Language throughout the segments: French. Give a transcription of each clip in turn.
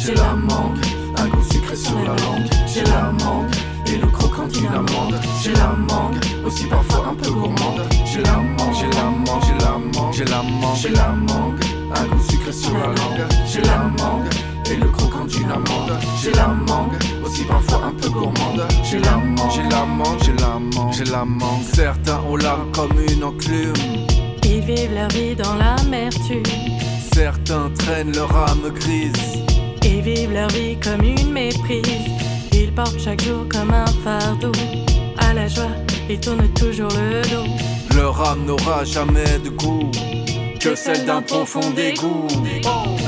J'ai la mangue, un goût sucré sur la langue. J'ai la mangue, et le croquant d'une amande. J'ai la mangue, aussi parfois un peu gourmande. J'ai la mangue, j'ai la mangue, j'ai la mangue, j'ai la mangue, j'ai la mangue, un goût sucré sur la langue. J'ai la mangue, et le croquant d'une amande. J'ai la mangue, aussi parfois un peu gourmande. J'ai la mangue, j'ai la mangue, j'ai la mangue, j'ai la mangue. Certains ont l'âme comme une enclume. Ils vivent leur vie dans l'amertume. Certains traînent leur âme grise. Ils vivent leur vie comme une méprise. Ils portent chaque jour comme un fardeau. À la joie, ils tournent toujours le dos. Leur âme n'aura jamais de goût que celle d'un profond dégoût.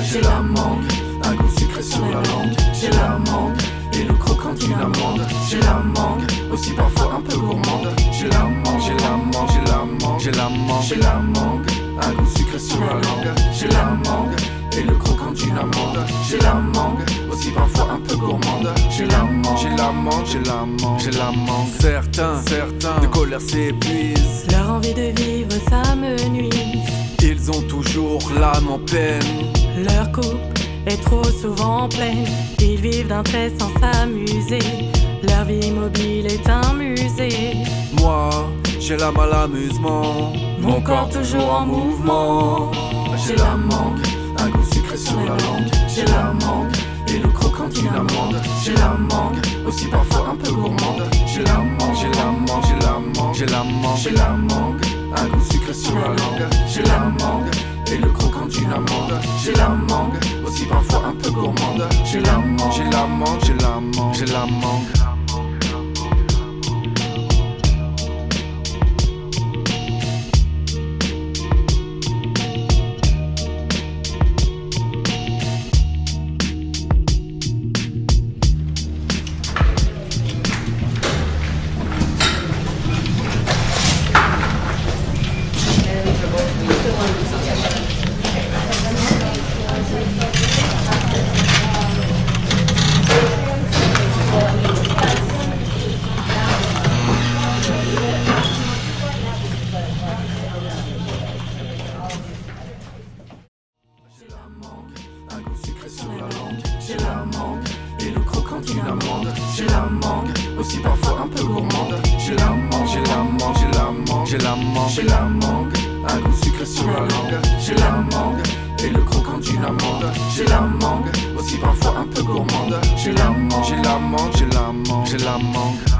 J'ai la mangue, un goût sucré sur la langue. J'ai la mangue, et le croquant d'une amande. J'ai la mangue, aussi parfois un peu gourmande. J'ai la mangue, j'ai la mangue, j'ai la mangue, j'ai la mangue, j'ai la mangue, un goût sucré sur la langue. J'ai la mangue, et le croquant d'une amande. J'ai la mangue, aussi parfois un peu gourmande. J'ai la mangue, j'ai la mangue, j'ai la mangue, j'ai la mangue. Certains de colère s'épuisent. Leur envie de vivre, ça me nuise. Ils ont toujours l'âme en peine. Leur coupe est trop souvent pleine. Ils vivent d'un trait sans s'amuser. Leur vie immobile est un musée. Moi, j'ai l'âme à l'amusement. Mon corps toujours en mouvement. J'ai la mangue, un goût sucré sur la langue. J'ai la mangue, et le croquant d'une amande. J'ai la mangue, aussi parfois un peu gourmande. J'ai la mangue, j'ai la mangue, j'ai la mangue, j'ai la mangue, j'ai la mangue, un goût sucré sur la langue. J'ai la mangue, et le croquant d'une amande. J'ai la mangue, aussi parfois un peu gourmande. J'ai la mangue, j'ai la mangue, j'ai la mangue, j'ai la mangue. Un goût sucré sur la langue. J'ai la mangue, et le croquant d'une amande. J'ai la mangue, aussi parfois un peu gourmande. J'ai la mangue, j'ai la mangue, j'ai la mangue, j'ai la mangue, j'ai la mangue, un goût sucré sur la langue. J'ai la mangue, et le croquant d'une amande. J'ai la mangue, aussi parfois un peu gourmande. J'ai la mangue, j'ai la mangue, j'ai la mangue, j'ai la mangue.